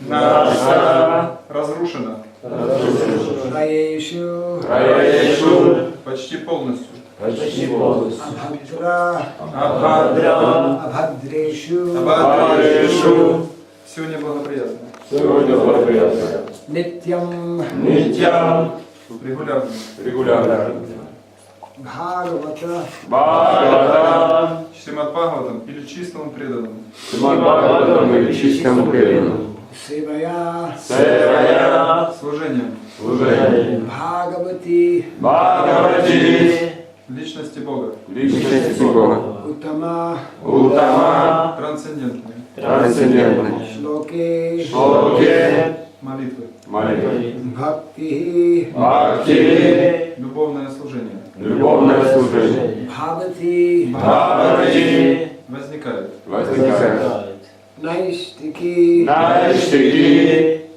Наша разрушена. Раешу. Почти полностью. Абхадра. Абхадрешу. Все неблагоприятное. Нитьям. Регулярно. Бхагаватам. Шримад-Бхагаватам или чистому преданному. Севая. Служением. Бхагавати. Личности Бога. Уттама. Трансцендентным. Шлоке. Молитвы. Бхакти. Любовное служение. Бхавати. Возникает. Наиштики.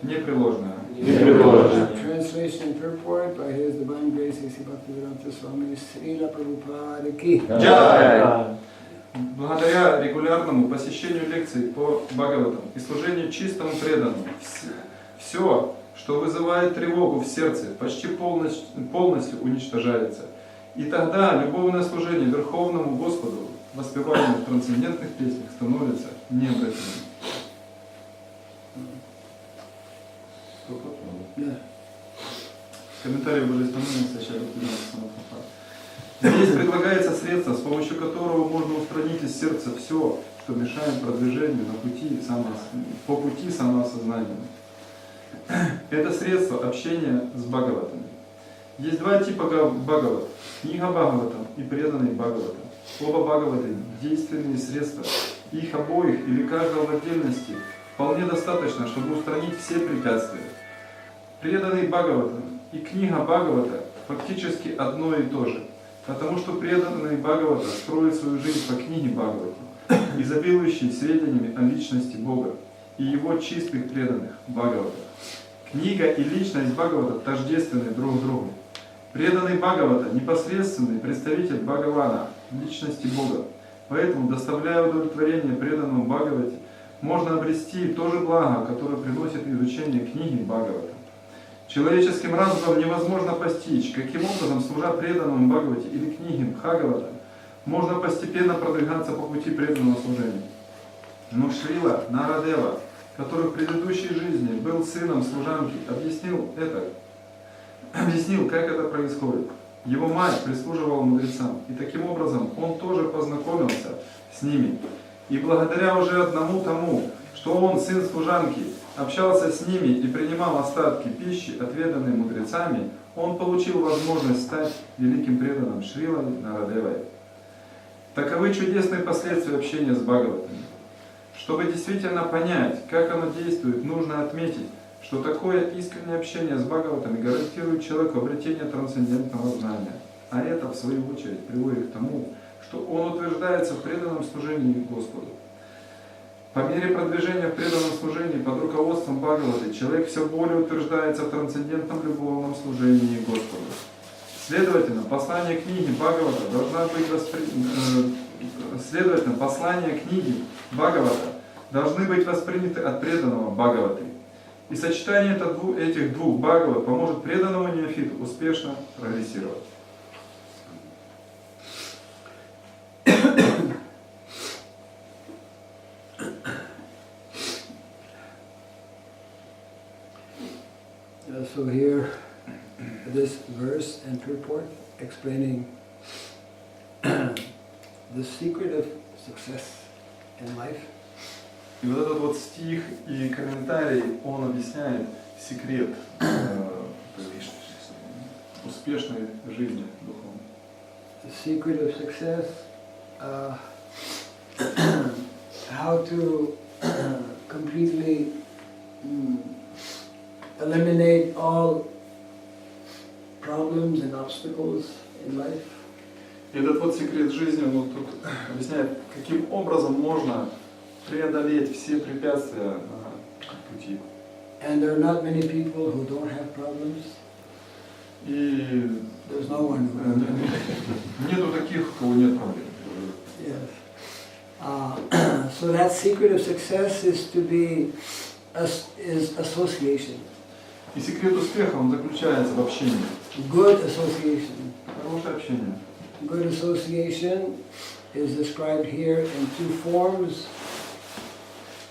Непреложное. Translation and purport by His Divine Grace A.C. Bhakti Raghava Swami Srila Prabhupada Ki. Благодаря регулярному посещению лекций по Бхагаватам и служению чистому преданному, все, что вызывает тревогу в сердце, почти полностью уничтожается. И тогда любовное служение Верховному Господу, воспеваемое в трансцендентных песнях, становится необратимым. Комментарий божественного сначала. Здесь предлагается средство, с помощью которого можно устранить из сердца все, что мешает продвижению по пути самоосознания. Это средство общения с Бхагаватами. Есть два типа Бхагават: книга Бхагаватам и преданный Бхагаватам. Оба Бхагаваты – действенные средства. Их обоих или каждого в отдельности вполне достаточно, чтобы устранить все препятствия. Преданный Бхагаватам и книга Бхагавата фактически одно и то же, потому что преданный Бхагавата строит свою жизнь по книге Бхагавата, изобилующей сведениями о личности Бога и Его чистых преданных Бхагавата. Книга и личность Бхагавата тождественны друг другу. Преданный Бхагавата – непосредственный представитель Бхагавана, личности Бога. Поэтому, доставляя удовлетворение преданному Бхагавате, можно обрести то же благо, которое приносит изучение книги Бхагавата. Человеческим разумом невозможно постичь, каким образом, служа преданному Бхагавате или книге Бхагавата, можно постепенно продвигаться по пути преданного служения. Но Шрила Нарадева, который в предыдущей жизни был сыном служанки, объяснил, как это происходит. Его мать прислуживала мудрецам, и таким образом он тоже познакомился с ними. И благодаря уже одному тому, что он, сын служанки, общался с ними и принимал остатки пищи, отведанной мудрецами, он получил возможность стать великим преданным Шрилой Нарадевой. Таковы чудесные последствия общения с Бхагаватами. Чтобы действительно понять, как оно действует, нужно отметить, что такое искреннее общение с Бхагаватами гарантирует человеку обретение трансцендентного знания. А это, в свою очередь, приводит к тому, что он утверждается в преданном служении Господу. По мере продвижения в преданном служении под руководством Бхагаваты человек все более утверждается в трансцендентном любовном служении Господу. Следовательно, послание книги Бхагавата должны быть восприняты от преданного Бхагаваты. И сочетание этих двух Бхагават поможет преданному неофиту успешно прогрессировать. So here, this verse and purport explaining the secret of success in life. И вот этот вот стих и комментарий, он объясняет секрет успешной жизни духовной. The secret of success, how to completely eliminate all problems and obstacles in life. И этот вот секрет жизни, он тут объясняет, каким образом можно преодолеть все препятствия на пути. And there are not many people who don't have problems. И there's no one who нету таких, у кого нет проблем. Yes. So that secret of success is to be is association. И секрет успеха, он заключается в общении. Good association. Хорошее общение. Good association is described here in two forms.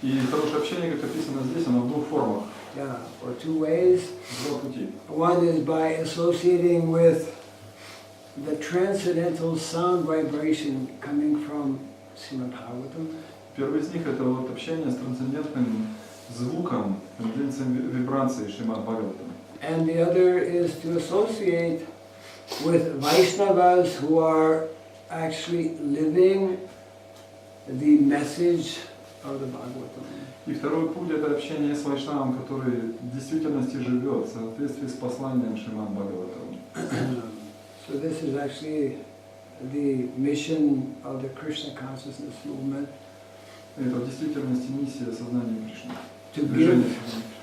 И хорошее общение, как описано здесь, оно в двух формах. Yeah, or two ways. Два пути. One is by associating with the transcendental sound vibration coming from Шримад-Бхагаватам. Первый из них это вот общение с трансцендентным звуком, тенденцией вибрации Шримад-Бхагаватам. And the other is to associate with Vaishnavas who are actually living the message of the Bhagavatam. И второй путь это общение с вайшнавом, который в действительности живет в соответствии с посланием Шримад-Бхагаватам. So this is actually the mission of the Krishna consciousness movement. Это в действительности миссия сознания Кришны.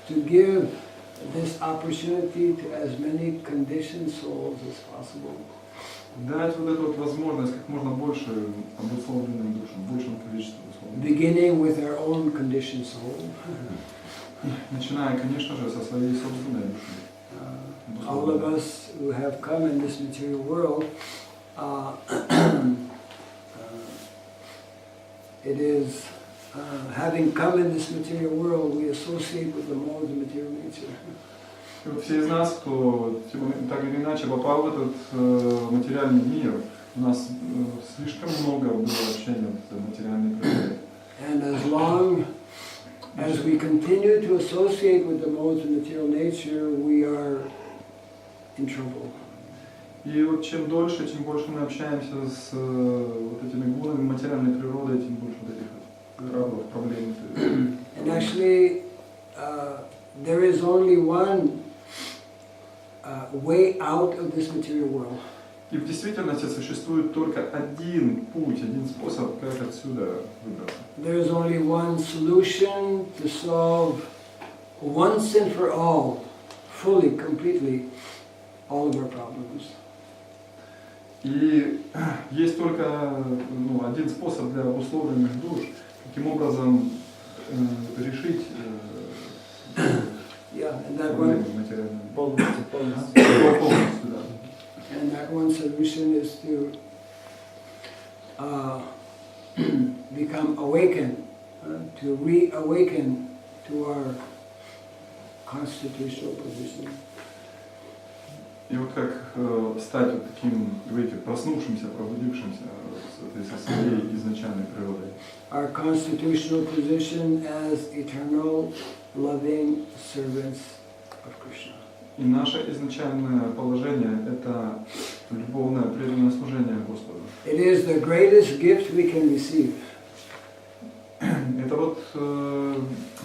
To give this opportunity to as many conditioned souls as possible. Дать вот эту вот возможность как можно больше обусловленным душам, большему количеству обусловленных. Beginning with our own conditioned soul. Начиная, конечно же, со своей собственной души. All of us who have come in this material world, it is having come in this material world, we associate with the modes of material nature. И вот все из нас, кто так или иначе попал в этот материальный мир, у нас слишком много было общения с материальной природой. And as long as we continue to associate with the modes of material nature, we are in trouble. И вот чем дольше, чем больше мы общаемся с вот этими гунами материальной природы, тем больше вот этих травмов, проблем. And actually, there is only one way out of this material world. И в действительности существует только один путь, один способ, как отсюда выбраться. There is only one solution to solve once and for all, fully, completely, all of our problems. И есть только один способ для обусловленных душ, каким образом решить проблемы материальные. Полностью, да. And that one solution is to become awakened, to reawaken to our constitutional position. И вот как стать вот таким, говорите, проснувшимся, пробудившимся со своей изначальной природой. Our constitutional position as eternal, loving servants of Krishna. И наше изначальное положение – это любовное преданное служение Господу. It is the greatest gift we can receive. Это вот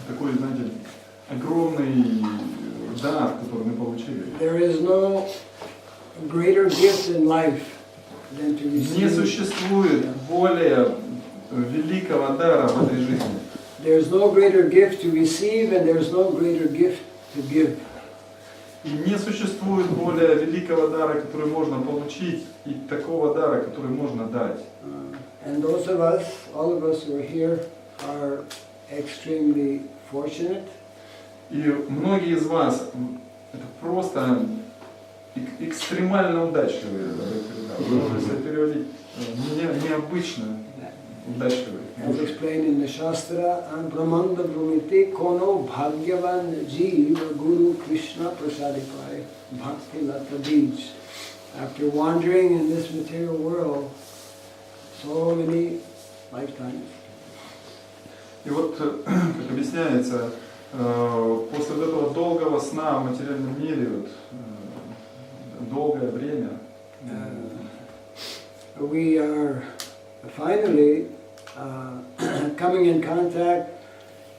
такой, знаете, огромный дар, который мы получили. There is no greater gift in life than to receive. Не существует более великого дара в этой жизни. There is no greater gift to receive, and there is no greater gift to give. И не существует более великого дара, который можно получить, и такого дара, который можно дать. And those of us, all of us who are here, are extremely fortunate. И многие из вас это просто экстремально удачливые. Можно переводить необычно удачливые. As explained in the Shastra, Brahmanda Brahmiti Kono Bhagyavan Jeev Guru Krishna Prasadipai Bhakti Lata Beach. After wandering in this material world so many lifetimes. И вот, как объясняется, после вот этого долгого сна в материальном мире, вот, долгое время, we are finally coming in contact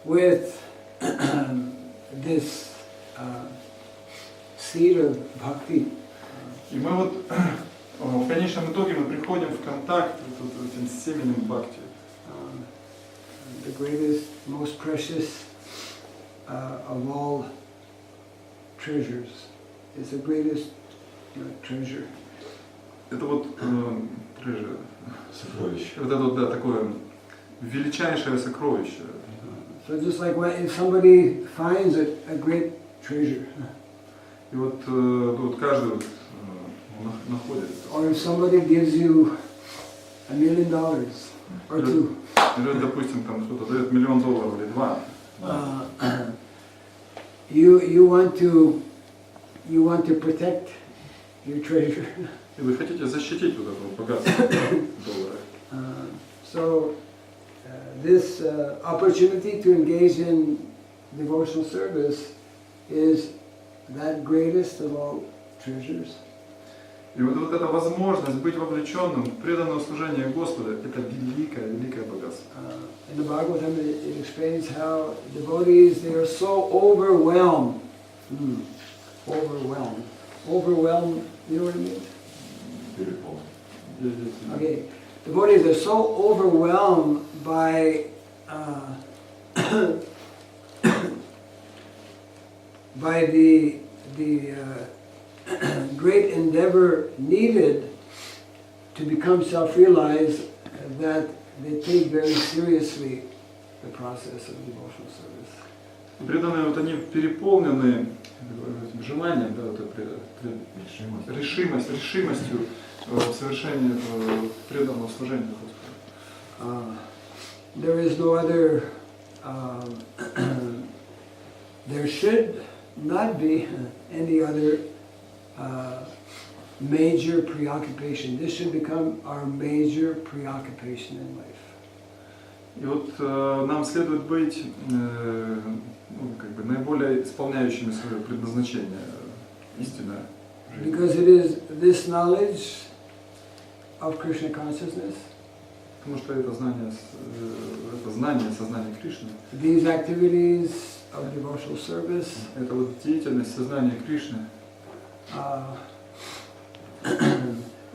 with this seed of bhakti. И мы вот в конечном итоге мы приходим в контакт с этим семенем бхакти. The greatest, most precious of all treasures. It's the greatest treasure. Это вот treasure. Сокровище. Вот это вот, да, такое величайшее сокровище. So just like when if somebody finds a great treasure, И вот каждый находит. or if somebody gives you $1 million or two, Или, допустим, там кто-то дает $1 миллион или $2. you want to protect your treasure. И вы хотите защитить вот это вот богатство доллара. So this opportunity to engage in devotional service is that greatest of all treasures. И вот эта возможность быть вовлеченным в преданное служение Господа, это великое богатство. In the Bhagavatam it explains how devotees, they are so overwhelmed. Overwhelmed, you know what I mean? Okay, devotees are so overwhelmed by by the great endeavor needed to become self-realized that they take very seriously the process of devotional service. Преданные вот они переполнены желанием, да, вот решимостью в совершении этого преданного служения Господу. There is no other. There should not be any other major preoccupation. This should become our major preoccupation in life. И вот нам следует быть наиболее исполняющими свое предназначение, истинное. Because it is this knowledge of Krishna consciousness. Потому что это знание сознания Кришны. These activities of devotional service. Это вот деятельность сознания Кришны.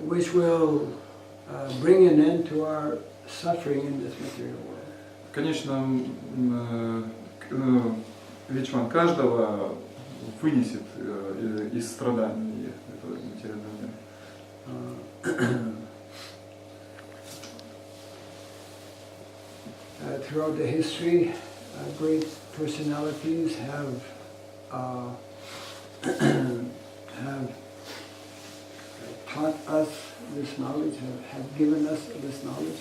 Which will bring an end to our suffering in this material world. Конечно, Вичван каждого вынесет из страданий этого материального мира. Throughout the history, great personalities have taught us this knowledge, have given us this knowledge.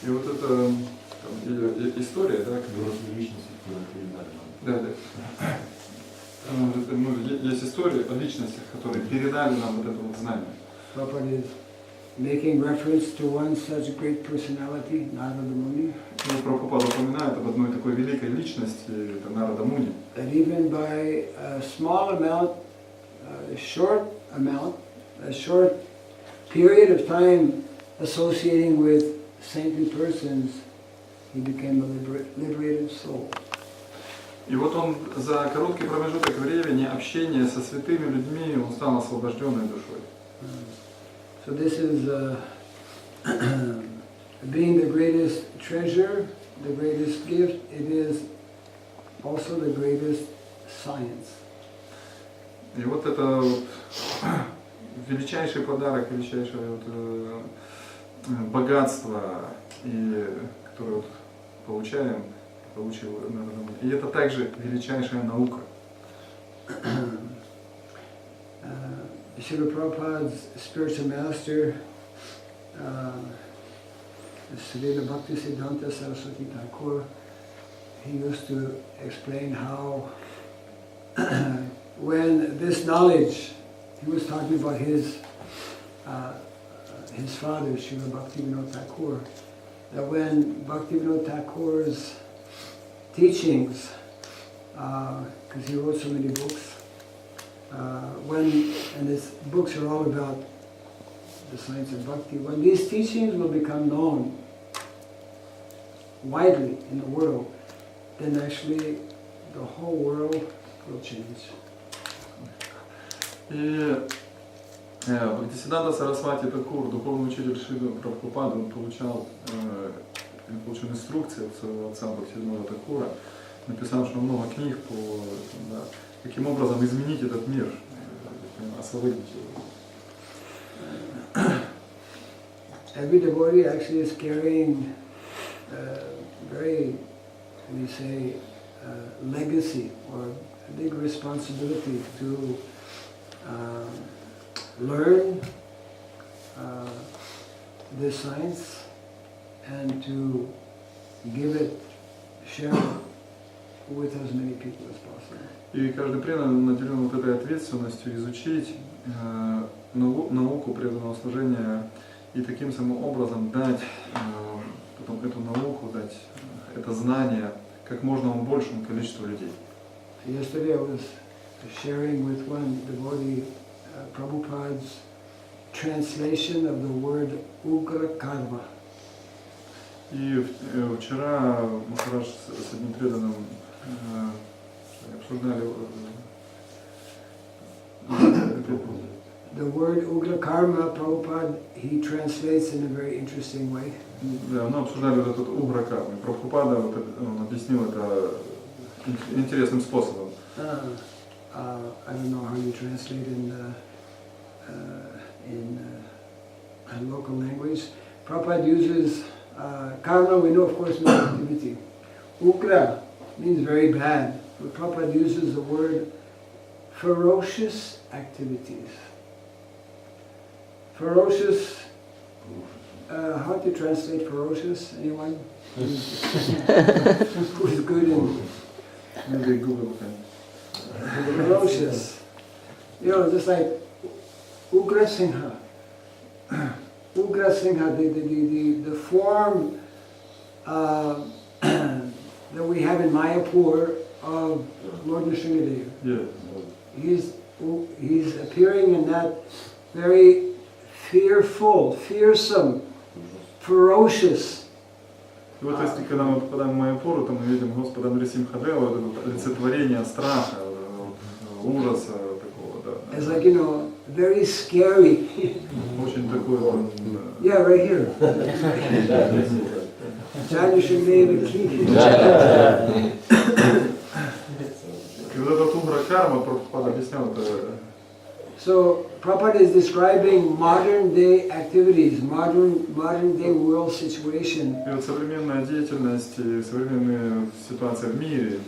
И вот эта история, да, есть история о личностях, которые передали нам вот это вот знание. Prabhupada is making reference to one such great personality, Narada Muni. Прабхупада упоминает об одной такой великой личности, это Нарада Муни. That even by a small amount, a short period of time associating with saintly persons, he became a liberated soul. И вот он за короткий промежуток времени общения со святыми людьми, он стал освобожденной душой. So this is being the greatest treasure, the greatest gift. It is also the greatest science. И вот это вот величайший подарок, величайшее вот богатство, которое вот получил Нарада Муни. И это также величайшая наука. Srila Prabhupada's spiritual master, Srila Bhakti Siddhanta Saraswati Thakur, he used to explain how when this knowledge, he was talking about his father, Srila Bhakti Vinod Thakur, that when Bhakti Vinod Thakur's teachings, because he wrote so many books, and his books are all about the science of bhakti, when these teachings will become known widely in the world, then actually the whole world will change. И Бхактисиддханта Сарасвати Такур, духовный учитель Шрила Прабхупады, он получил инструкции от своего отца Бхактисиддханта Такура, написавшего много книг по каким образом изменить этот мир, освободить его. Every devotee actually is carrying very we say, legacy or a big responsibility to learn this science and to give it, share it with as many people as possible. И каждый преданный наделен вот этой ответственностью изучить науку преданного служения и таким самым образом дать потом эту науку, дать это знание как можно большему количеству людей. Yesterday I was sharing with one devotee Prabhupada's translation of the word ugra karma. И вчера Махарадж с одним преданным обсуждали the word ugra karma. Prabhupada, he translates in a very interesting way. Да, мы обсуждали вот этот угра кармы. Прабхупада вот он объяснил это интересным способом. I don't know how you translate in local language. Prabhupada uses karma, we know of course means activity. Ugra means very bad, but Prabhupada uses the word ferocious activities. Ferocious, how to translate ferocious? Anyone? Who's good in Maybe Google can. ferocious? You know, just like Ugra Singha. Ugra Singha, the form that we have in Mayapur of Lord Nrsimhadev. Yeah. He's appearing in that very fearful, fearsome, ferocious. И вот если когда мы попадаем в Майяпуру, то мы видим Господа Нрисимхадева, вот это олицетворение страха, ужаса такого, да. It's like, you know, very scary. Очень такой он. Yeah, right here. И вот этот угра карма, Прабхупада объяснял это. So Prabhupada is describing modern day activities, modern day world situation. И вот современная деятельность и современные ситуации в мире.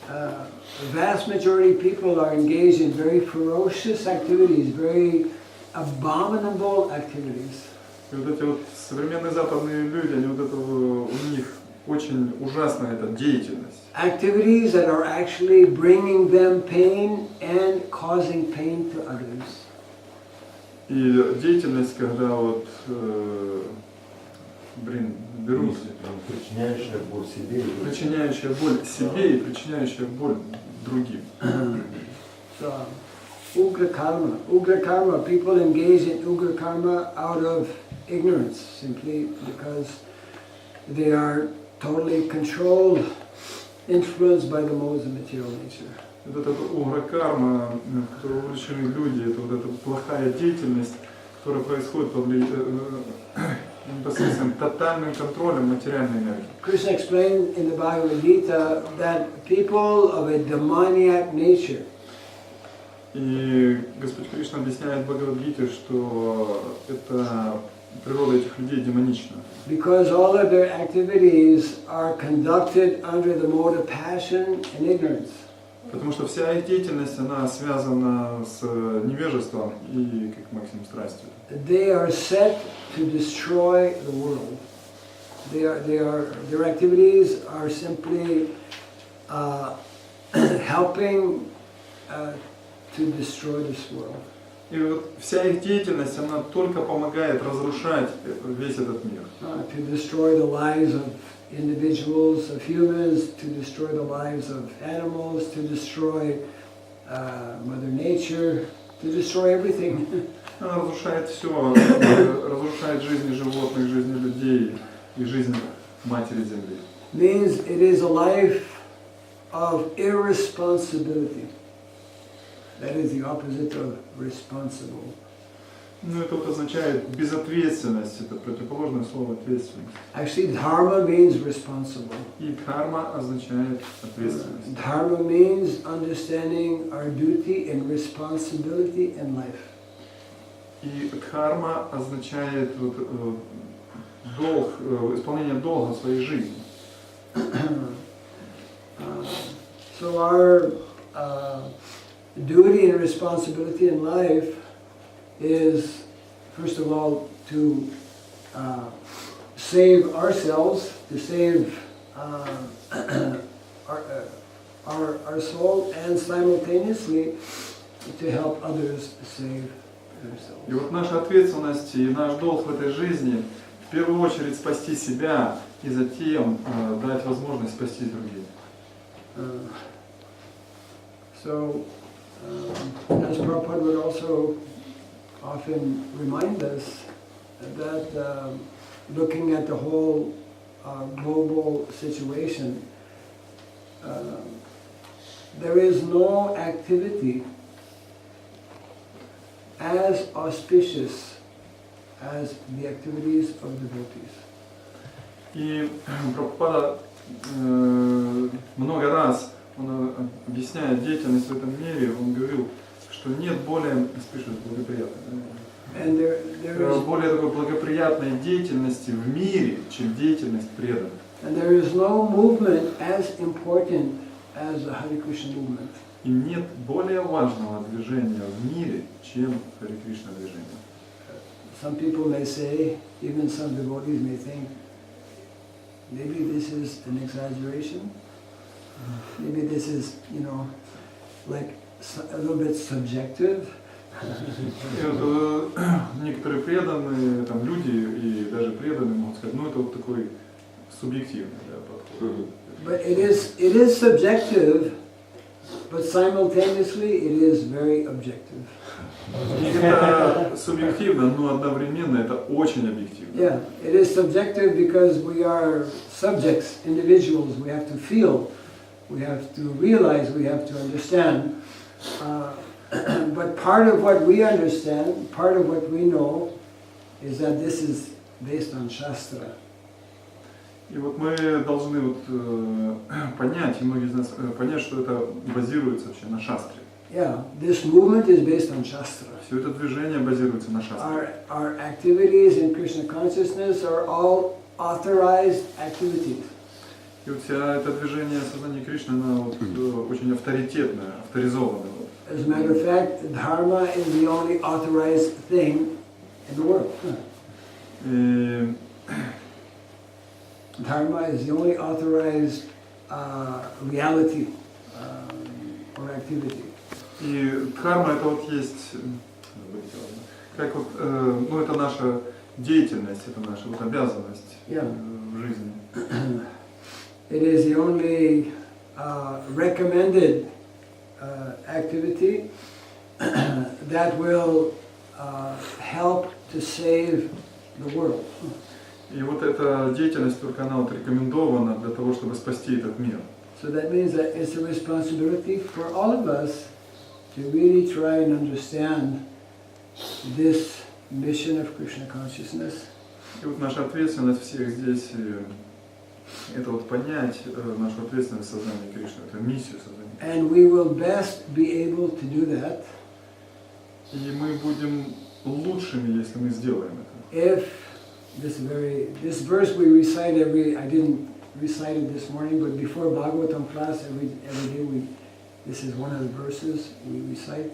The vast majority of people are engaged in very ferocious activities, very abominable activities. И вот эти вот современные западные люди, они вот это у них очень ужасная эта деятельность. Activities that are actually bringing them pain and causing pain to others. И деятельность, когда вот берут причиняющая боль себе и причиняющая боль другим. So, ugra karma, people engage in ugra karma out of ignorance, simply because they are totally controlled, influenced by the modes of material nature. Вот эта угра карма, в которой увлечены люди, это вот эта плохая деятельность, которая происходит под непосредственным тотальным контролем материальной энергии. Krishna explained in the Bhagavad Gita that people of a demoniac nature, И Господь Кришна объясняет в Бхагавад-гите, что это природа этих людей демонична. because all of their activities are conducted under the mode of passion and ignorance. Потому что вся их деятельность, она связана с невежеством и как максимум страстью. They are set to destroy the world. Their activities are simply helping to destroy this world. И вот вся их деятельность, она только помогает разрушать весь этот мир. To destroy the lives of individuals, of humans, to destroy the lives of animals, to destroy Mother Nature, to destroy everything. Она разрушает все, разрушает жизни животных, жизни людей и жизнь Матери Земли. Means it is a life of irresponsibility. That is the opposite of responsible. Ну, это вот означает безответственность, это противоположное слово ответственность. Actually, dharma means responsible. И дхарма означает ответственность. Dharma means understanding our duty and responsibility in life. И дхарма означает вот, долг, исполнение долга в своей жизни. So our duty and responsibility in life is, first of all, to save ourselves, to save our soul, and simultaneously to help others save themselves. И вот наша ответственность и наш долг в этой жизни в первую очередь спасти себя и затем дать возможность спасти других. So, as Prabhupada would also often remind us that looking at the whole global situation, there is no activity as auspicious as the activities of devotees. И Прабхупада много раз он объясняет деятельность в этом мире, он говорил, что нет более более такой благоприятной деятельности в мире, чем деятельность преданных. And there is no movement as important as the Hare Krishna movement. И нет более важного движения в мире, чем Харе Кришна движение. Some people may say, even some devotees may think, maybe this is an exaggeration. Maybe this is, like a little bit subjective. И вот, некоторые преданные, там, люди и даже преданные могут сказать, это вот такой субъективный подход. But it is subjective, but simultaneously it is very objective. Это субъективно, но одновременно это очень объективно. Yeah, it is subjective because we are subjects, individuals. We have to feel, we have to realize, we have to understand. But part of what we understand, part of what we know, is that this is based on Shastra. И вот мы должны понять, и многие из нас понять, что это базируется вообще на шастре. Yeah, this movement is based on Shastra. Все это движение базируется на шастре. Our activities in Krishna consciousness are all authorized activities. И вот вся это движение сознания Кришны, оно очень авторитетное, авторизованное. As a matter of fact, dharma is the only authorized thing in the world. Dharma is the only authorized reality or activity. И дхарма это вот есть, как вот, это наша деятельность, это наша вот обязанность в жизни. It is the only recommended activity that will help to save the world. И вот эта деятельность только она вот рекомендована для того, чтобы спасти этот мир. So that means that it's a responsibility for all of us to really try and understand this mission of Krishna consciousness. И вот наша ответственность всех здесь это вот понять нашу ответственность сознания Кришны, это миссию сознания. And we will best be able to do that. И мы будем лучшими, если мы сделаем это. If this verse we recite I didn't recite it this morning, but before Bhagavatam class every day this is one of the verses we recite.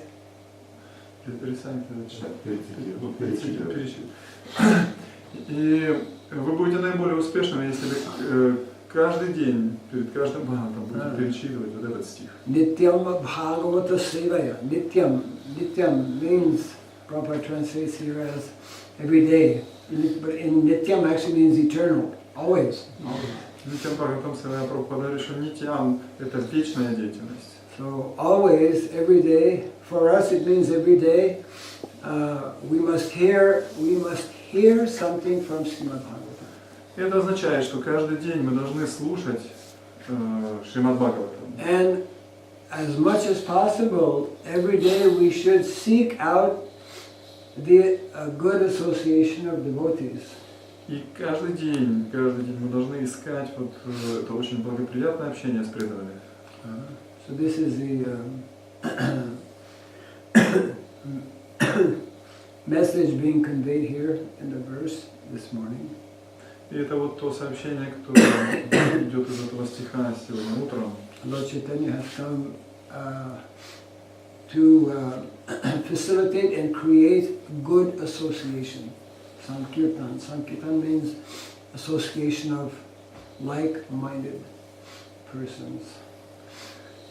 И вы будете наиболее успешными, если вы каждый день перед каждым бхагаватам будете перечитывать вот этот стих. Nityam Bhagavata Sevaya. Nityam means, Prabhupada translates here as every day. But in Nityam actually means eternal, always. Нитьям Бхагаватам Свами Прабхупада говорит, что нитьям это вечная деятельность. So always, every day, for us it means every day, we must hear something from Shrimad-Bhagavatam. Это означает, что каждый день мы должны слушать Шримад-Бхагаватам. And as much as possible, every day we should seek out the good association of devotees. И каждый день мы должны искать вот это очень благоприятное общение с преданными. So this is the message being conveyed here in the verse this morning. И это вот то сообщение, которое идет из этого стиха сегодня утром. Lord Chaitanya has come to facilitate and create good association. Sankirtan. Sankirtan means association of like-minded persons.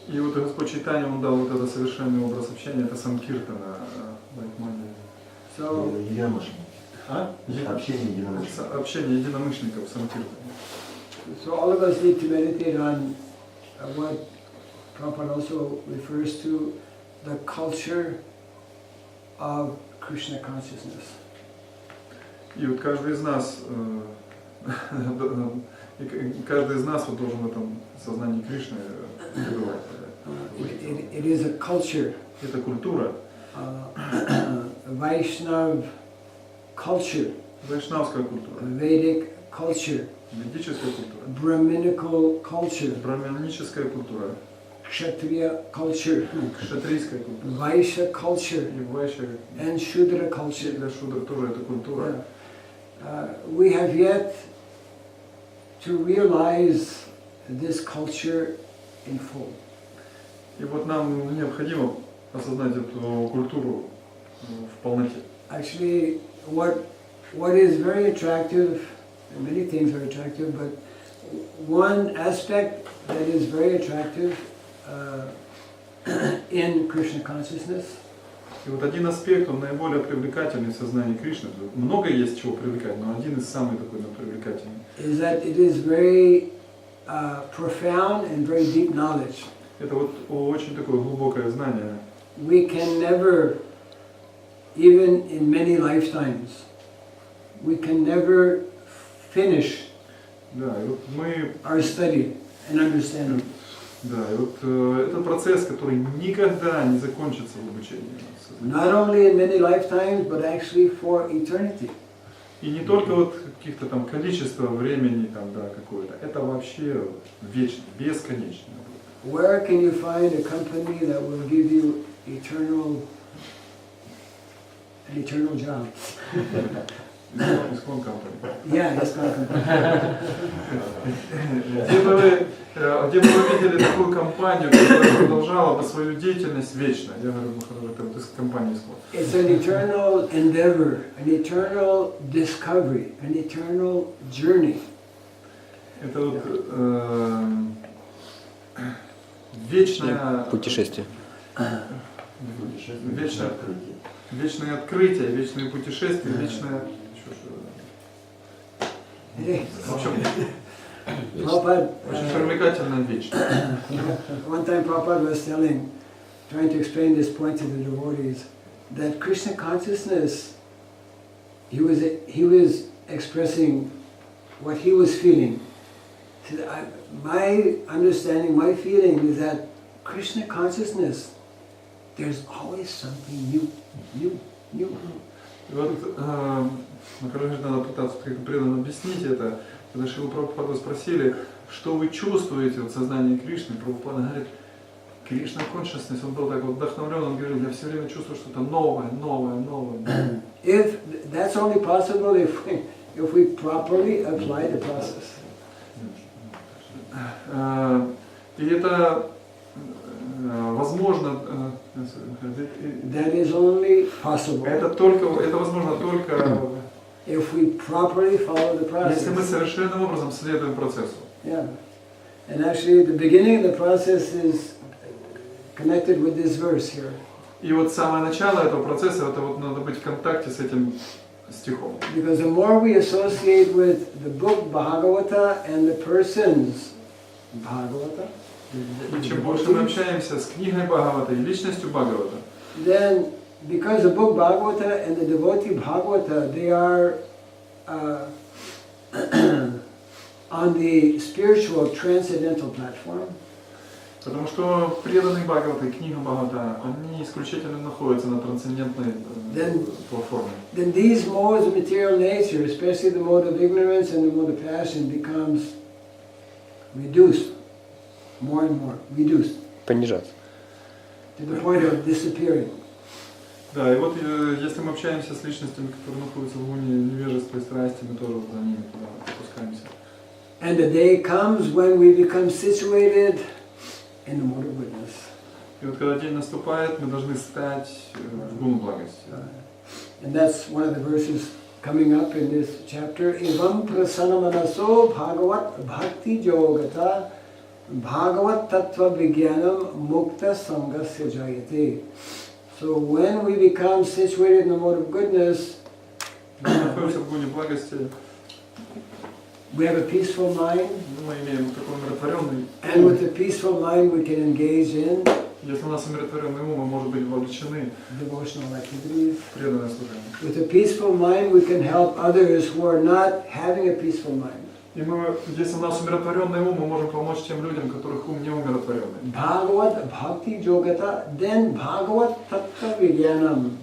И вот Господь Чайтанья, Он дал вот этот совершенный образ общения, это Санкиртана, Единомышленники. Общение единомышленников. Общение единомышленников Санкиртана. So all of us need to meditate on what Prabhupada also refers to, the culture of Krishna consciousness. И вот каждый из нас вот должен в этом сознании Кришны пребывать. It is a culture. Это культура. Vaishnav culture. Вайшнавская культура. Vedic culture. Ведическая культура. Brahminical culture. Брахманическая культура. Kshatriya culture. Кшатрийская культура. Vaishya culture. И вайшя, And Shudra culture. для шудра тоже это культура. We have yet to realize this culture in full. И вот нам необходимо осознать эту культуру в полноте. Actually, what is very attractive, and many things are attractive, but one aspect that is very attractive in Krishna consciousness. И вот один аспект, он наиболее привлекательный в сознании Кришны. Много есть чего привлекать, но один из самых такой привлекательный. Is that it is very profound and very deep knowledge. Это вот очень такое глубокое знание. We can never, even in many lifetimes, we can never finish Да, и вот мы, our study and understanding. да, и вот этот процесс, который никогда не закончится в обучении. Not only in many lifetimes, but actually for eternity. И не только вот каких-то там количество времени там, да, какое-то, это вообще вечно, бесконечно. Where can you find a company that will give you an eternal job? Искон компания. Yeah, ISKCON company. Где бы вы видели такую компанию, которая продолжала бы свою деятельность вечно? Я говорю, Махарадж, это вот из компании Искон. It's an eternal endeavor, an eternal discovery, an eternal journey. Это вот вечное путешествие. Вечное открытие, вечные путешествия, вечное... В общем, Prabhupada, очень привлекательная вещь. one time Prabhupada was trying to explain this point to the devotees, that Krishna consciousness, he was expressing what he was feeling. He said, my understanding, my feeling is that Krishna consciousness, there's always something new. И вот, Махарадж, надо пытаться как-то преданно объяснить это. Когда Шрилу Прабхупаду спросили, что вы чувствуете в сознании Кришны, Прабхупада говорит, Кришна consciousness, он был так вот вдохновлен, он говорил, я все время чувствую что-то новое. If that's only possible if we properly apply the process. И это возможно, That is only possible. Это возможно только if we properly follow the process. если мы совершенным образом следуем процессу. Yeah. And actually the beginning of the process is connected with this verse here. И вот самое начало этого процесса, это вот надо быть в контакте с этим стихом. Because the more we associate with the book Bhagavata and the persons Bhagavata, И чем больше мы общаемся с книгой Бхагавата и личностью Бхагавата, then because the book Bhagavata and the devotee Bhagavata, they are on the spiritual transcendental platform. потому что преданный Бхагавата и книга Бхагавата, они исключительно находятся на трансцендентной платформе. Then these modes of material nature, especially the mode of ignorance and the mode of passion, becomes reduced, more and more, reduced. Понижаться. To the point of disappearing. Да, и вот если мы общаемся с личностями, которые находятся в гуне невежества и страсти, мы тоже за ними туда опускаемся. And the day comes when we become situated in the mode of goodness. И вот когда день наступает, мы должны стать в гуну благости. And that's one of the verses coming up in this chapter. Evam prasanamanaso bhagavat bhakti yogata bhagavat tattva vijnanam mukta sangasya jayate. So when we become situated in the mode of goodness, Находимся в гуне благости, we have a peaceful mind, мы имеем такой умиротворенный and with a peaceful mind we can engage in Если у нас умиротворенный ум, мы можем быть вовлечены devotional activities. в преданное служение. With a peaceful mind we can help others who are not having a peaceful mind. И если у нас умиротворенный ум, мы можем помочь тем людям, которых ум не умиротворенный. Bhagavat bhakti yogata, then Bhagavat tattva vijnanam.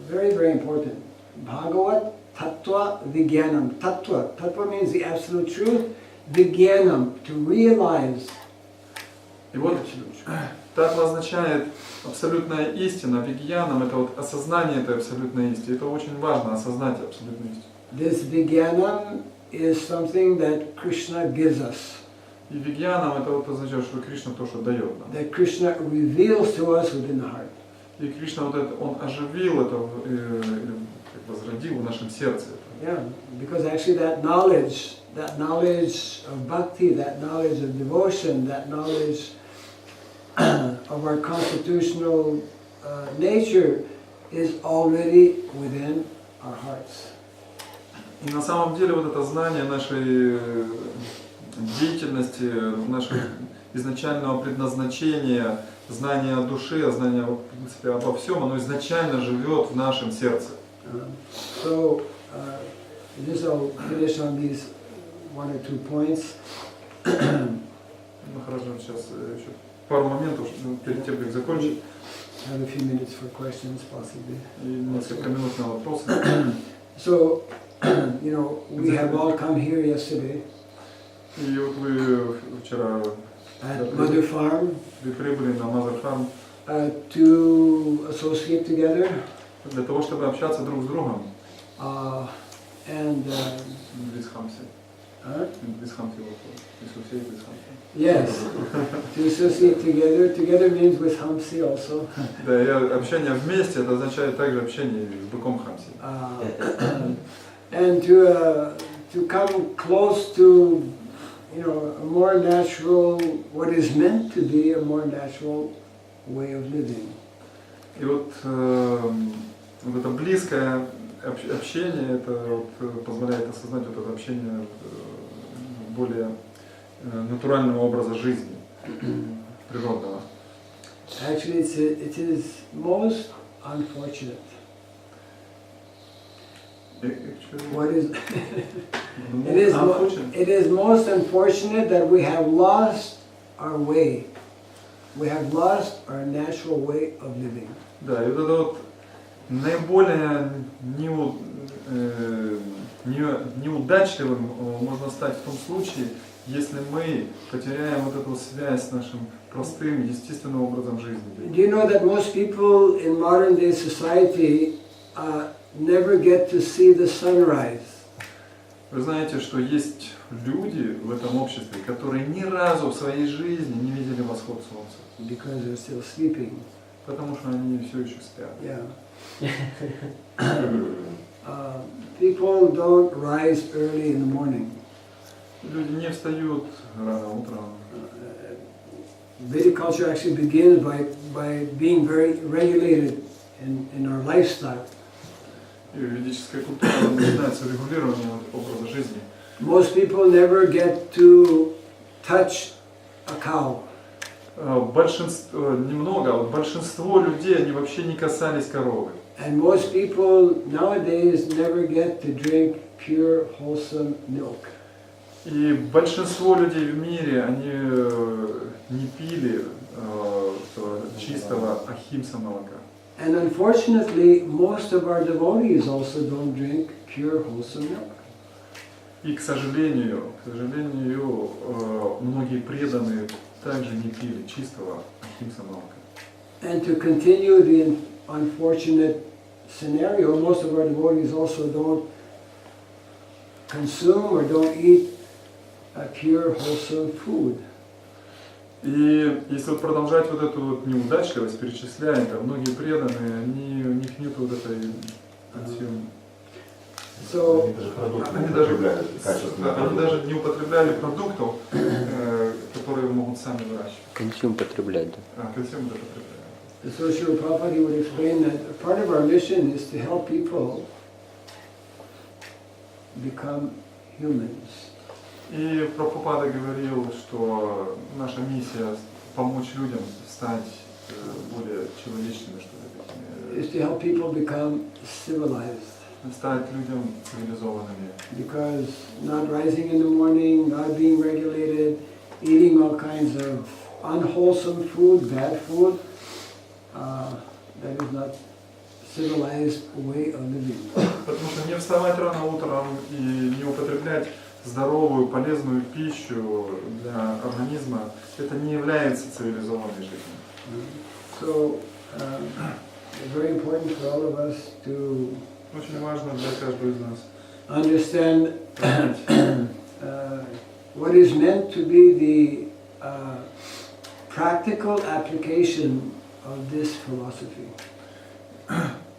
Very, very important. Bhagavat tattva vijnanam. Tattva means the absolute truth. Vijnanam, to realize. И вот татва означает абсолютная истина, вигьянам это вот осознание этой абсолютной истины. Это очень важно, осознать абсолютную истину. This vijnanam is something that Krishna gives us. И вигьянам это вот означает, что Кришна то, что дает нам. That Krishna reveals to us within the heart. И Кришна вот это, он оживил это, возродил в нашем сердце. Yeah, because actually that knowledge of bhakti, that knowledge of devotion, that knowledge of our constitutional nature is already within our hearts. И на самом деле вот это знание нашей деятельности, нашего изначального предназначения, знание о душе, знание в принципе обо всем, оно изначально живет в нашем сердце. So, just I'll finish on these one or two points. Махарадж сейчас еще пару моментов перед тем, как закончить. Have a few minutes for questions, possibly. И несколько минут на вопросы. So, you know, we have all come here yesterday И вот вы вчера at Mother Farm вы прибыли на Mother Farm to associate together. для того, чтобы общаться друг с другом. And yes, to associate together. Together means with Hamsi also. Да, и общение вместе, это означает также общение с быком Хамси. And to come close to, you know, a more natural, what is meant to be a more natural way of living. И вот это близкое общение, это вот позволяет осознать вот это общение более натурального образа жизни, природного. Actually, it is most unfortunate. What is it is most unfortunate that we have lost our way. We have lost our natural way of living. Да, и вот это вот наиболее неудачливым можно стать в том случае, если мы потеряем вот эту связь с нашим простым, естественным образом жизни. Do you know that most people in modern day society never get to see the sunrise? Вы знаете, что есть люди в этом обществе, которые ни разу в своей жизни не видели восход солнца. Because they're still sleeping. Потому что они все еще спят. Yeah. People don't rise early in the morning. Люди не встают рано утром. Vedic culture actually begins by being very regulated in our lifestyle. И ведическая культура начинается с регулирования образа жизни. Most people never get to touch a cow. Большинство людей, они вообще не касались коровы. And most people nowadays never get to drink pure, wholesome milk. И большинство людей в мире, они не пили чистого ахимса молока. And unfortunately, most of our devotees also don't drink pure, wholesome milk. И, к сожалению, многие преданные также не пили чистого ахимса молока. And to continue unfortunate scenario, most of our devotees also don't consume or don't eat a pure, wholesome food. И если вот продолжать вот эту вот неудачливость, перечислять, там многие преданные, у них нет вот этой консюм. So, они даже не употребляли продуктов, которые могут сами выращивать. Консюм потреблять. Консюм это потребляют. so Srila Prabhupada would explain that part of our mission is to help people become humans. И Прабхупада говорил, что наша миссия помочь людям стать более человечными, что ли, Is to help people become civilized. стать людям цивилизованными. Because not rising in the morning, not being regulated, eating all kinds of unwholesome food, bad food, that is not civilized way of living. Потому что не вставать рано утром и не употреблять здоровую, полезную пищу для организма, это не является цивилизованной жизнью. So, it's very important for all of us to Очень важно для каждого из нас understand what is meant to be the practical application of this philosophy.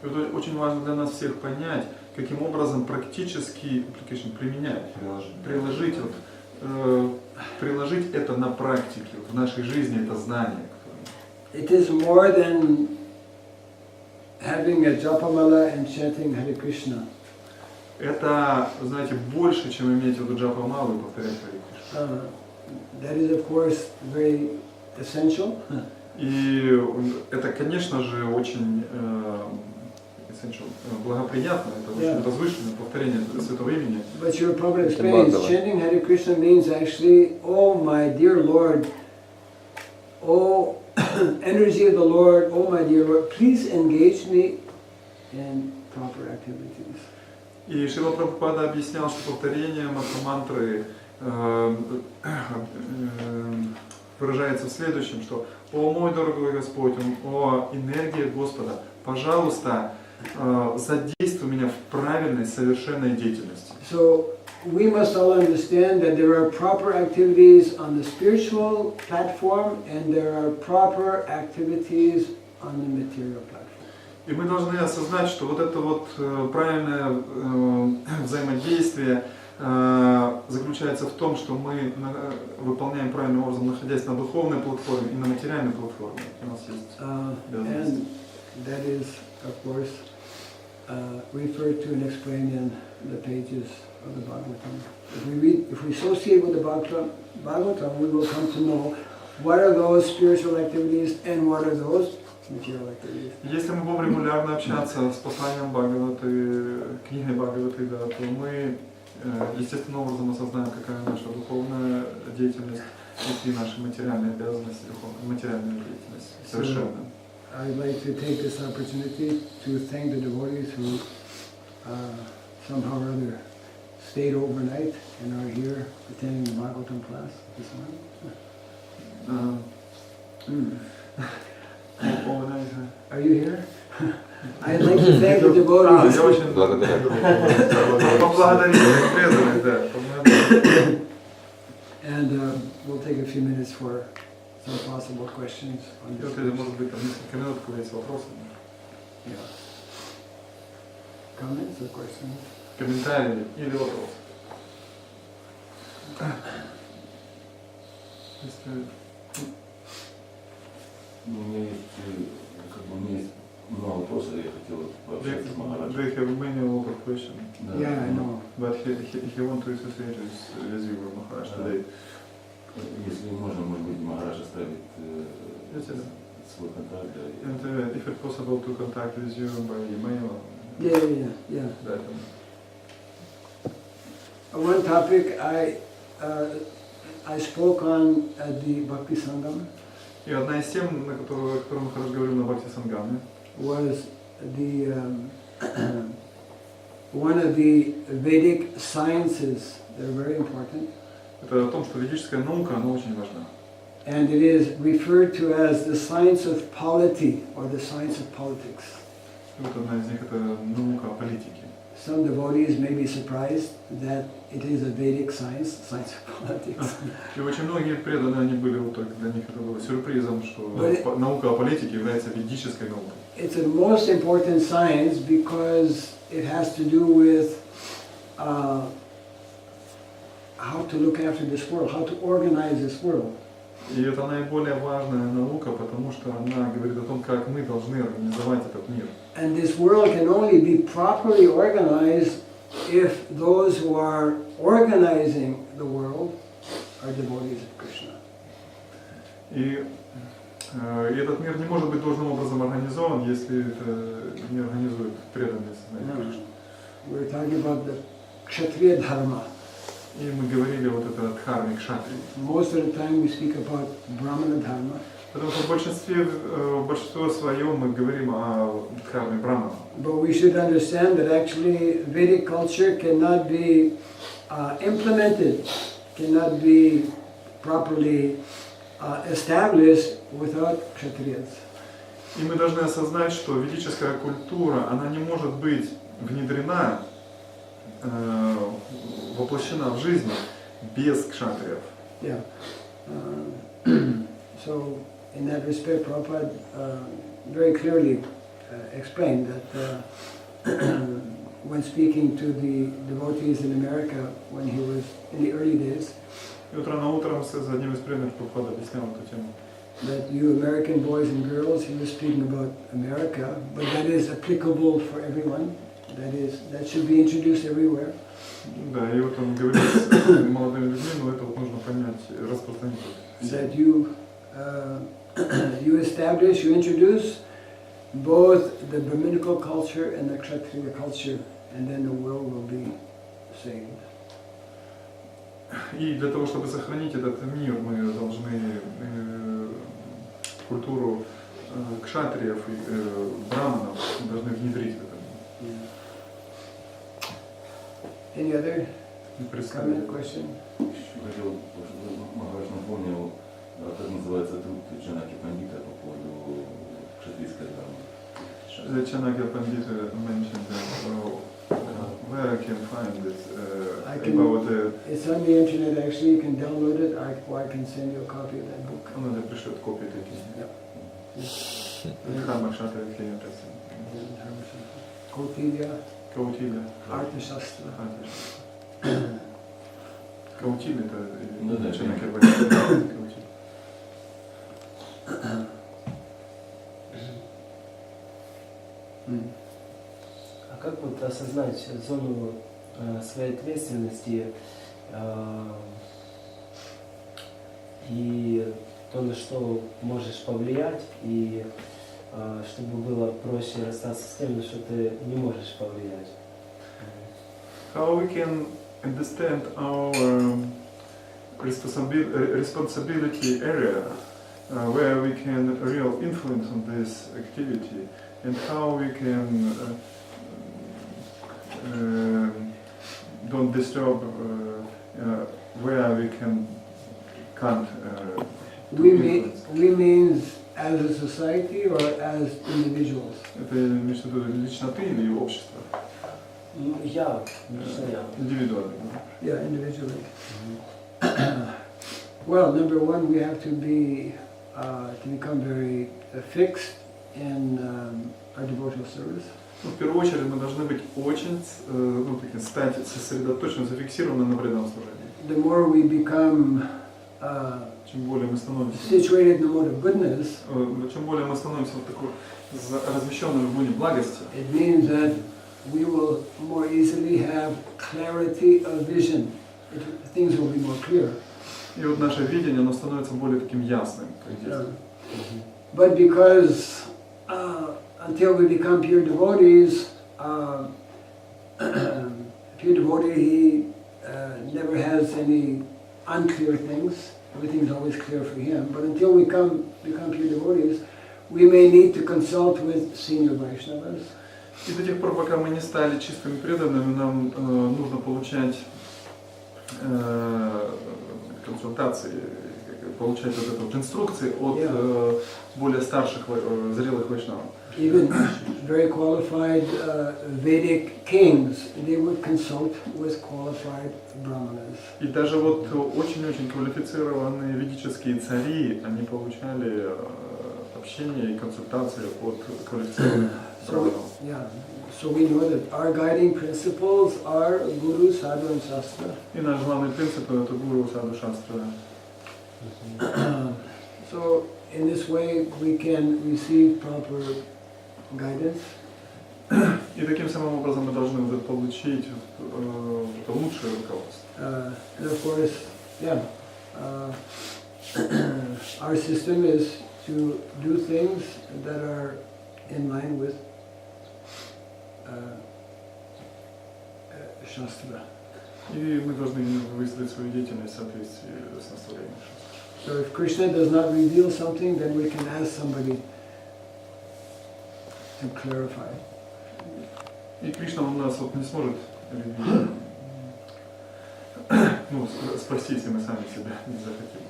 Это очень важно для нас всех понять, каким образом практически применять, приложить это на практике, в нашей жизни, это знание. It is more than having a japamala and chanting Hare Krishna. Это, знаете, больше, чем иметь вот джапамалу и повторять Харе Кришна. That is, of course, very essential. И это, конечно же, очень благоприятно, это очень возвышенное повторение святого имени. But your Prabhupada explains, chanting Hare Krishna means actually, oh my dear Lord, oh energy of the Lord, oh my dear Lord, please engage me in proper activities. И Шрила Прабхупада объяснял, что повторение мантры выражается в следующем, что «О мой дорогой Господь, о энергия Господа, пожалуйста, задействуй меня в правильной, совершенной деятельности». So we must all understand that there are proper activities on the spiritual platform and there are proper activities on the material platform. И мы должны осознать, что вот это вот правильное взаимодействие заключается в том, что мы выполняем правильным образом, находясь на духовной платформе и на материальной платформе. У нас есть And that is, of course, referred to and explained in the pages of the Bhagavatam. If we associate with the Bhagavatam, we will come to know what are those spiritual activities and what are those material activities. Если мы будем регулярно общаться с посланием Бхагаваты, книгой Бхагаваты, да, то мы естественным образом осознаем, какая наша духовная деятельность и наши материальные обязанности, материальная деятельность. Совершенно. I'd like to take this opportunity to thank the devotees who somehow or other stayed overnight and are here attending the Bhagavatam class this morning. Are you here? I'd like to thank the devotees. Я очень благодарю. Поблагодарить преданных, да. And we'll take a few minutes for some possible questions on this. Может быть, там несколько минут, когда есть вопросы. Yeah. Comments or questions? Комментарии или вопросы. У меня есть много вопросов, я хотел пообщаться с Махараджем. They have many other questions. Yeah, I know. But he want to associate with you, Maharaj, today. Если можно, может быть, Махарадж оставит свой контакт. And if it's possible to contact with you by email. Yeah. One topic I spoke on at the Bhakti Sangam. И одна из тем, на которую Махарадж говорил на Бхакти Сангаме, was the one of the Vedic sciences that are very important. это о том, что ведическая наука, она очень важна. And it is referred to as the science of polity or the science of politics. Вот одна из них это наука о политике. Some devotees may be surprised that it is a Vedic science, science of politics. И очень многие преданные, они были вот только для них это было сюрпризом, что наука о политике является ведической наукой. It's a most important science because it has to do with how to look after this world, how to organize this world. И это наиболее важная наука, потому что она говорит о том, как мы должны организовать этот мир. And this world can only be properly organized if those who are organizing the world are devotees of Krishna. И этот мир не может быть должным образом организован, если это не организует преданные сознания Кришны. We're talking about the Kshatriya Dharma. И мы говорили вот это дхарме кшатрии. Most of the time we speak about Brahmana Dharma. Потому что в большинстве своем мы говорим о дхарме Брахмана. But we should understand that actually Vedic culture cannot be implemented, cannot be properly established without Kshatriyas. И мы должны осознать, что ведическая культура, она не может быть внедрена, воплощена в жизнь без кшатриев. Yeah. So in that respect, Prabhupada very clearly explained that when speaking to the devotees in America when he was in the early days, И вот рано утром с одним из преданных Прабхупада объяснял эту тему. that you American boys and girls, he was speaking about America, but that is applicable for everyone. That should be introduced everywhere. Да, и вот он говорит с молодыми людьми, но это вот нужно понять, распространить. That you establish, you introduce both the Brahminical culture and the Kshatriya culture, and then the world will be saved. И для того, чтобы сохранить этот мир, мы должны культуру кшатриев и браманов должны внедрить в это. Any other comment, question? Еще хотел, Махарадж напомнил, как называется труд Чанаки Пандита по поводу кшатрийской драмы. Чанаки Пандита mentioned where I can find this It's on the internet actually, you can download it, or I can send you a copy of that book. Он мне пришлет копию такие. Дхарма кшатрия клиента. Kautilya, Каутилия. Arthashastra. Каутилия это Чанаки А как вот осознать зону своей ответственности и то, на что можешь повлиять, и чтобы было проще расстаться с тем, на что ты не можешь повлиять? How we can understand our responsibility area where we can real influence on this activity, and how we can don't disturb where we can't We mean as a society or as individuals? Это имеешь в виду лично ты или общество? Я, лично я. Индивидуально. Yeah, individually. Well, number one, we have to become very fixed in our devotional service. В первую очередь мы должны быть очень, стать сосредоточенно, зафиксированы на преданном служении. The more we become Чем более мы становимся, situated in the mode of goodness, чем более мы становимся вот такой размещенным в луне благости, it means that we will more easily have clarity of vision. Things will be more clear. и вот наше видение, оно становится более таким ясным, как здесь. But because until we become pure devotees, pure devotee, he never has any unclear things. Everything's always clear for him. But until we become pure devotees, we may need to consult with senior Vaishnavas. И до тех пор, пока мы не стали чистыми преданными, нам нужно получать консультации, получать вот это вот инструкции от более старших, зрелых вайшнавов. Even very qualified Vedic kings, they would consult with qualified brahmanas. И даже вот очень-очень квалифицированные ведические цари, они получали общение и консультации от квалифицированных браманов. So we know that our guiding principles are Guru, Sadhu and Shastra. И наш главный принцип это Гуру, Саду, Шастра. So in this way we can receive proper guidance. И таким самым образом мы должны получить лучшее руководство. And of course, our system is to do things that are in line with Shastra. И мы должны выстроить свою деятельность в соответствии с наставлением Шастры. So if Krishna does not reveal something, then we can ask somebody to clarify. И Кришна у нас вот не сможет спасти, если мы сами себя не захотим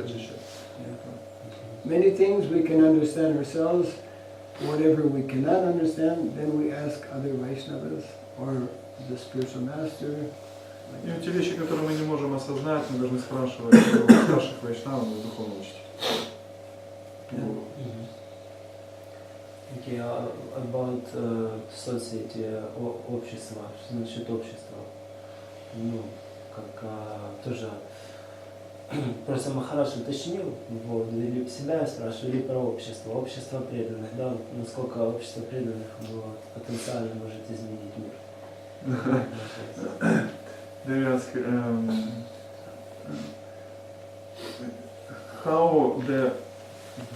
очищать. Many things we can understand ourselves. Whatever we cannot understand, then we ask other Vaishnavas or the spiritual master. И те вещи, которые мы не можем осознать, мы должны спрашивать у старших вайшнавов и духовного учителя. Okay, about society, общество, что значит общество? Ну, как тоже просто Махарадж уточнил, вот, или себя я спрашиваю, или про общество, общество преданных, да, насколько общество преданных вот, потенциально может изменить мир. They ask how the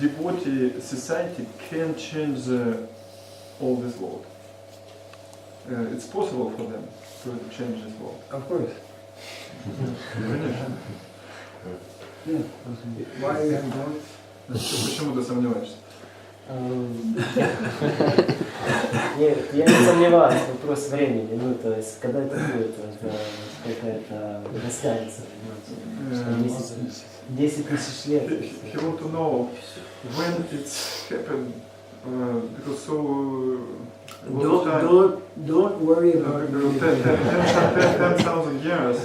devotee society can change all this world. It's possible for them to change this world. Of course. Конечно. Yeah. Why you have doubts? Почему ты сомневаешься? Нет, я не сомневаюсь, вопрос времени, ну то есть когда это будет, какая-то растянется, 10 тысяч лет. He want to know when it's happened, because so Don't worry about it. 10,000 years.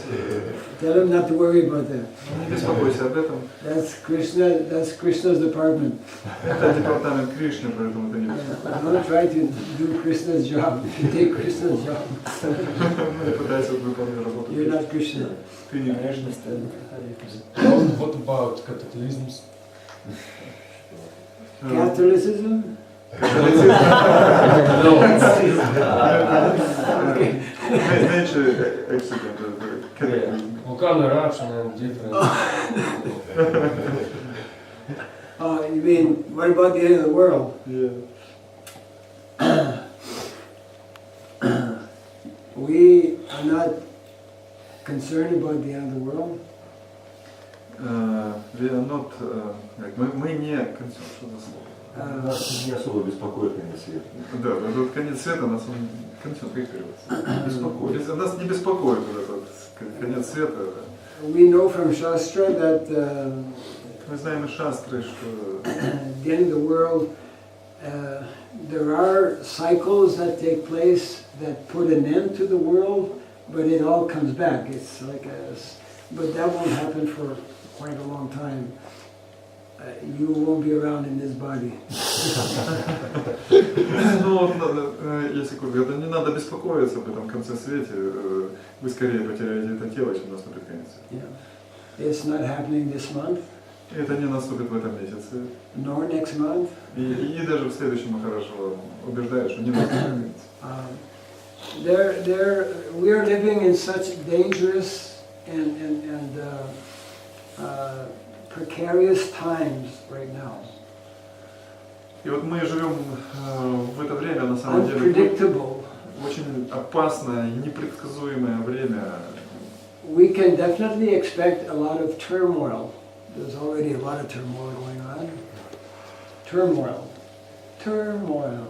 Tell him not to worry about that. Не беспокойся об этом. That's Krishna's department. Это департамент Кришны, поэтому ты не беспокойся. Don't try to do Krishna's job. Take Krishna's job. Не пытайся выполнять работу. You're not Krishna. Ты не Кришна. What about cataclysms? Catholicism? Mention accident. Volcano eruption and different. You mean, what about the end of the world? Yeah. We are not concerned about the end of the world. We are not, мы не concerned, что за слово? Нас не особо беспокоит конец света. Да, этот конец света нас он конец, как переводится? Беспокоит. Нас не беспокоит этот конец света. We know from Shastra that Мы знаем из шастры, что the end of the world, there are cycles that take place that put an end to the world, but it all comes back. It's like but that won't happen for quite a long time. You won't be around in this body. Ну, если это не надо беспокоиться об этом конце свете, вы скорее потеряете это тело, чем наступит конец. It's not happening this month. Это не наступит в этом месяце. Nor next month. И даже в следующем Махарадж убеждает, что не наступит конец. We are living in such dangerous and precarious times right now. И вот мы живем в это время, на самом деле, Unpredictable. очень опасное, непредсказуемое время. We can definitely expect a lot of turmoil. There's already a lot of turmoil going on. Turmoil. Turmoil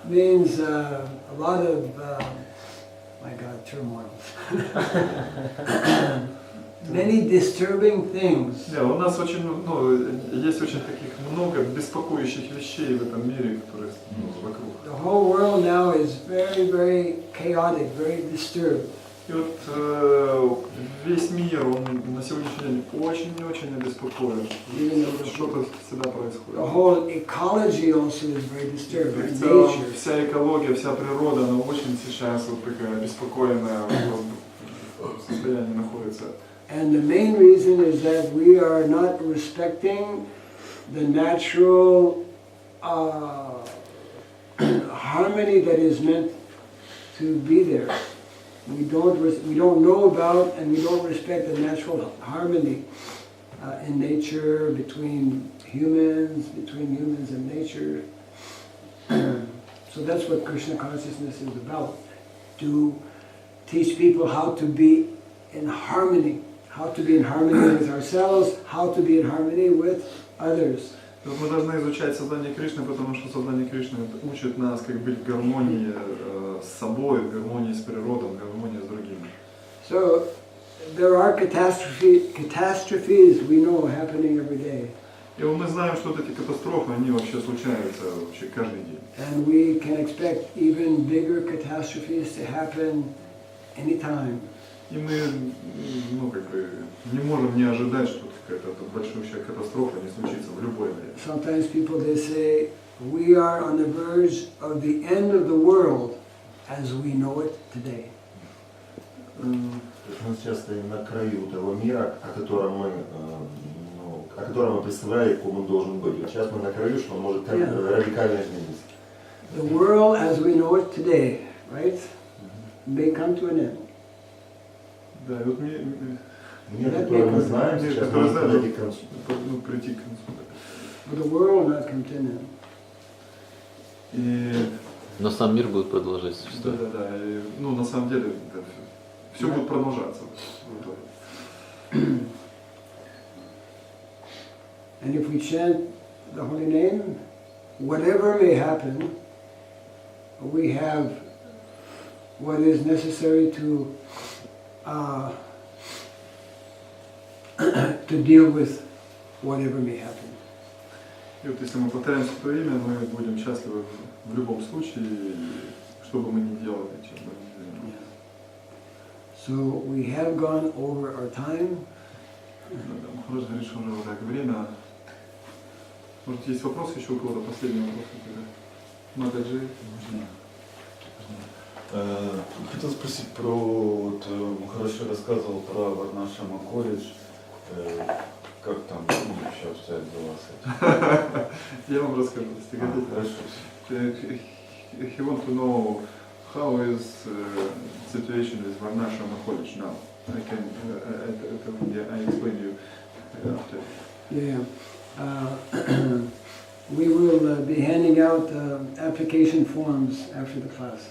means a lot of, my God, turmoil. many disturbing things. Да, у нас очень, есть очень таких много беспокоящих вещей в этом мире, которые вокруг. The whole world now is very, very chaotic, very disturbed. И вот весь мир, он на сегодняшний день очень обеспокоен. Что-то всегда The происходит. whole ecology also is very disturbed. В And целом, nature. вся экология, вся природа, она очень сейчас вот такая беспокойная состоянии находится. And the main reason is that we are not respecting the natural harmony that is meant to be there. We don't know about and we don't respect the natural harmony in nature, between humans and nature. So that's what Krishna consciousness is about. To teach people how to be in harmony with ourselves, how to be in harmony with others. Мы должны изучать сознание Кришны, потому что сознание Кришны учит нас, как быть в гармонии с собой, в гармонии с природой, в гармонии с другими. So there are catastrophes we know happening every day. И мы знаем, что вот эти катастрофы, они вообще случаются вообще каждый день. And we can expect even bigger catastrophes to happen anytime. И мы, не можем не ожидать, что какая-то большущая катастрофа не случится в любое время. Sometimes people they say we are on the verge of the end of the world as we know it today. Мы сейчас стоим на краю того мира, о котором мы представляли, каким он должен быть. Вот сейчас мы на краю, что он может радикально измениться. The world as we know it today, right, may come to an end. Да, и вот Мир, который мы знаем, сейчас может подойти к концу. Прийти к концу. But the world will not come to an end. И Но сам мир будет продолжать существовать. да. И, на самом деле, все будет продолжаться. And if we chant the holy name, whatever may happen, we have what is necessary to deal with whatever may happen. И вот если мы повторяем Святое Имя, мы будем счастливы в любом случае, что бы мы ни делали, чем бы ни делали. So we have gone over our time. Махарадж говорит, что уже вот так время. Может, есть вопросы еще у кого-то? Последний вопрос. Махараджи. Хотел спросить про, Махарадж рассказывал про Варнашрама колледж, как там вообще обстоят дела с этим? Я вам расскажу, если хотите. Хорошо. He want to know how is situation with Varnashrama college now. I explain you after. We will be handing out application forms after the class.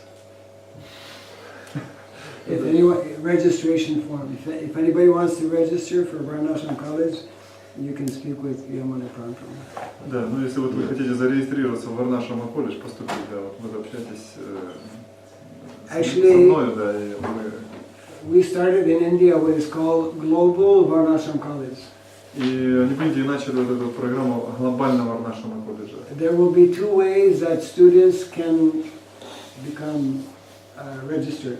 If anyone, registration form. If anybody wants to register for Varnashram College, you can speak with Yamana Prantam. Да, если вот вы хотите зарегистрироваться в Варнашрама колледж, поступить, да, вот вы общаетесь со мною, да, и we started in India what is called Global Varnashram College. И они в Индии начали вот эту программу глобального Варнашрама колледжа. There will be two ways that students can become registered.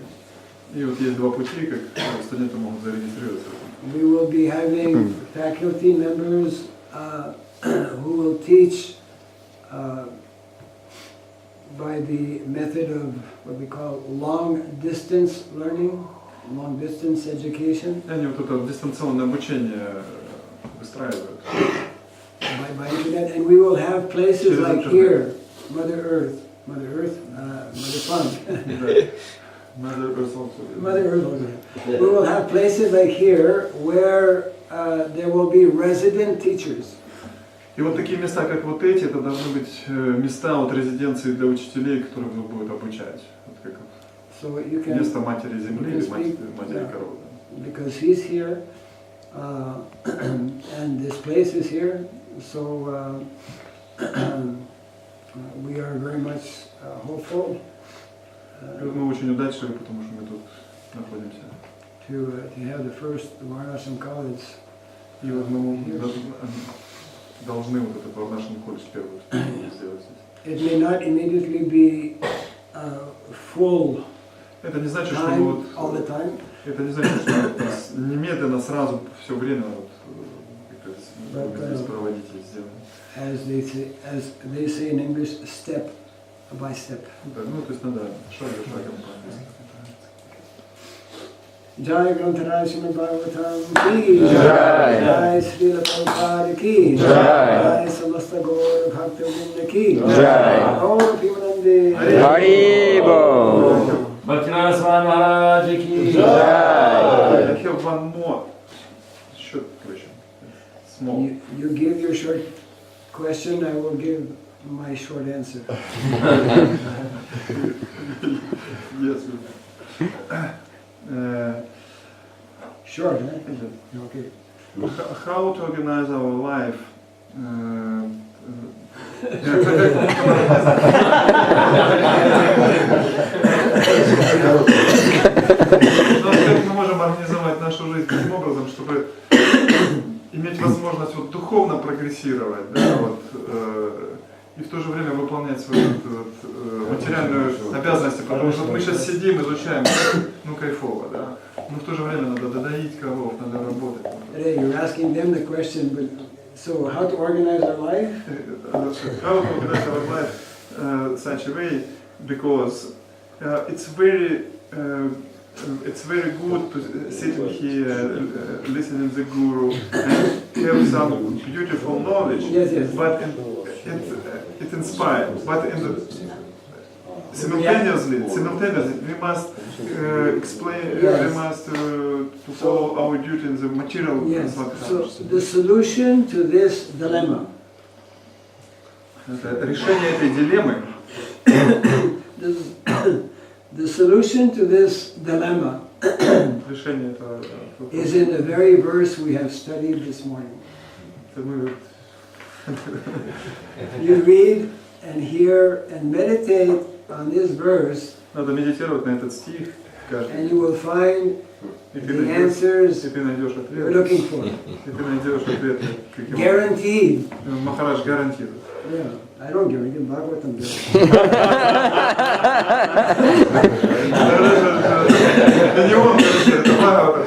И вот есть два пути, как студенты могут зарегистрироваться. We will be having faculty members who will teach by the method of what we call long distance learning, long distance education. Они вот это дистанционное обучение выстраивают. By internet, and we will have places like here, Mother Earth, Mother Fun. Mother Earth also. Mother Earth. We will have places like here where there will be resident teachers. И вот такие места, как вот эти, это должны быть места вот резиденции для учителей, которых будут обучать. Вот как So you can, место матери земли или матери коровы. Because he's here, and this place is here, so we are very much hopeful. Мы очень удачливы, потому что мы тут находимся. to have the first Varnashram college. И вот мы должны вот это в нашем колледже первую сделать здесь. It may not immediately be full Это не значит, что time вот all the time, это не значит, что вот немедленно сразу все время вот здесь проводить и сделать. as they say in English, step by step. Да, ну то есть надо шаг за шагом по-английски. Jai Grantaraj Shrimad-Bhagavatam ki Jai. Jai Srila Prabhupada ki Jai. Samasta Gaur Bhakti Vrinda ki Jai. Gaur Pimanande Haribo. Bhakti Raghava Swami Maharaj ki Jai. I have one more short question. Small. You give your short question, I will give my short answer. Yes. Short, eh? Okay. How to organize our life? Как мы можем организовать нашу жизнь таким образом, чтобы иметь возможность вот духовно прогрессировать, да, вот, и в то же время выполнять свою материальную обязанность, потому что вот мы сейчас сидим, изучаем, ну кайфово, да, но в то же время надо додоить коров, надо работать. Today you're asking them the question, but so how to organize our life? How to organize our life such a way, because it's very good to sitting here, listening to the guru, and have some beautiful knowledge. Yes. But it inspires. But simultaneously, we must explain. Yes. We must to follow our duty in the material. Yes. So the solution to this dilemma. Решение этой дилеммы. The solution to this dilemma is in the very verse we have studied this morning. You read and hear and meditate on this verse, Надо медитировать на этот стих каждый. and you will find the answers И ты найдешь you're ответ. looking for. И ты найдешь ответ. Guaranteed. Махарадж гарантирует. Yeah, I don't guarantee, Bhagavatam does. Это не он, это Бхагаватам.